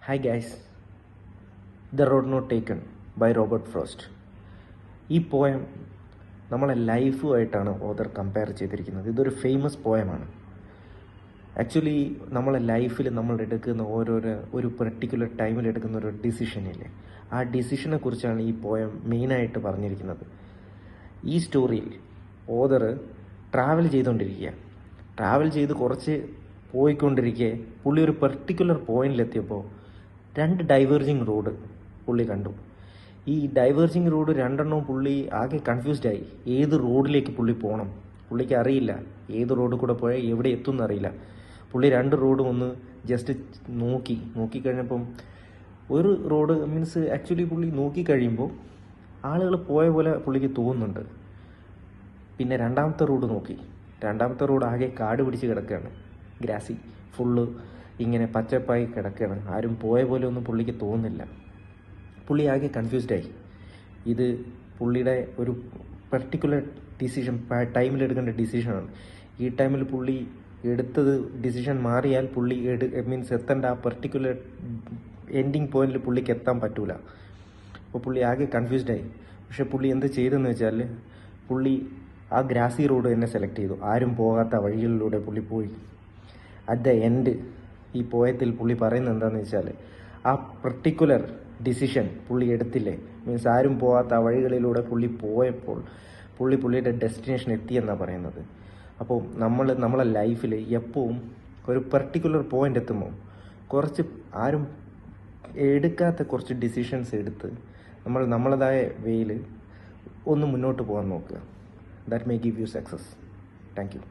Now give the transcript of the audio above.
Hi guys, the road not taken by Robert Frost. ഈ poem നമ്മളെ ലൈഫുമായിട്ടാണ് author compare ചെയ്തിരിക്കുന്നത്. ഇതൊരു ഫേമസ് പോയമാണ്. ആക്ച്വലി നമ്മളെ ലൈഫിൽ നമ്മൾ എടുക്കുന്ന ഒരു പെർട്ടിക്കുലർ ടൈമിൽ എടുക്കുന്ന ഒരു ഡിസിഷനില്ലേ, ആ ഡിസിഷനെ കുറിച്ചാണ് ഈ പോയം മെയിനായിട്ട് പറഞ്ഞിരിക്കുന്നത്. ഈ സ്റ്റോറിയിൽ ഓതർ ട്രാവൽ ചെയ്ത് കുറച്ച് പോയിക്കൊണ്ടിരിക്കെ പുള്ളി ഒരു പെർട്ടിക്കുലർ പോയിന്റിലെത്തിയപ്പോൾ 2 ഡൈവേർജിങ് റോഡ് പുള്ളി കണ്ടു. ഈ ഡൈവേർജിങ് റോഡ് രണ്ടെണ്ണവും പുള്ളി ആകെ കൺഫ്യൂസ്ഡായി. ഏത് റോഡിലേക്ക് പുള്ളി പോകണം, പുള്ളിക്ക് അറിയില്ല. ഏത് റോഡ് കൂടെ പോയാൽ എവിടെ എത്തും എന്നറിയില്ല. പുള്ളി 2 റോഡും ഒന്ന് ജസ്റ്റ് നോക്കിക്കഴിഞ്ഞപ്പം ഒരു റോഡ് ആക്ച്വലി പുള്ളി നോക്കിക്കഴിയുമ്പോൾ ആളുകൾ പോയ പോലെ പുള്ളിക്ക് തോന്നുന്നുണ്ട്. പിന്നെ രണ്ടാമത്തെ റോഡ് ആകെ കാട് പിടിച്ച് കിടക്കുകയാണ്. ഗ്രാസി ഫുള്ള് ഇങ്ങനെ പച്ചപ്പായി കിടക്കുകയാണ്. ആരും പോയ പോലെ ഒന്നും പുള്ളിക്ക് തോന്നുന്നില്ല. പുള്ളി ആകെ കൺഫ്യൂസ്ഡായി. ഇത് പുള്ളിയുടെ ഒരു പെർട്ടിക്കുലർ ഡിസിഷൻ, ടൈമിലെടുക്കേണ്ട ഡിസിഷനാണ്. ഈ ടൈമിൽ പുള്ളി എടുത്തത് ഡിസിഷൻ മാറിയാൽ പുള്ളി എത്തേണ്ട ആ പെർട്ടിക്കുലർ എൻഡിങ് പോയിന്റിൽ പുള്ളിക്ക് എത്താൻ പറ്റൂല. അപ്പോൾ പുള്ളി ആകെ കൺഫ്യൂസ്ഡായി. പക്ഷെ പുള്ളി എന്ത് ചെയ്തെന്ന് വെച്ചാൽ പുള്ളി ആ ഗ്രാസി റോഡ് തന്നെ സെലക്ട് ചെയ്തു. ആരും പോകാത്ത വഴികളിലൂടെ പുള്ളി പോയി. അറ്റ് ദ എൻഡ് ഈ പോയത്തിൽ പുള്ളി പറയുന്നത് എന്താണെന്ന് വെച്ചാൽ, ആ പർട്ടിക്കുലർ ഡിസിഷൻ പുള്ളി എടുത്തില്ലേ, ആരും പോകാത്ത ആ വഴികളിലൂടെ പുള്ളി പോയപ്പോൾ പുള്ളിയുടെ ഡെസ്റ്റിനേഷൻ എത്തിയെന്നാണ് പറയുന്നത്. അപ്പോൾ നമ്മളെ ലൈഫിൽ എപ്പോഴും ഒരു പർട്ടിക്കുലർ പോയിന്റ് എത്തുമ്പോൾ കുറച്ച് ആരും എടുക്കാത്ത കുറച്ച് ഡിസിഷൻസ് എടുത്ത് നമ്മളതായ വേയിൽ ഒന്ന് മുന്നോട്ട് പോകാൻ നോക്കുക. That may give you success. Thank you.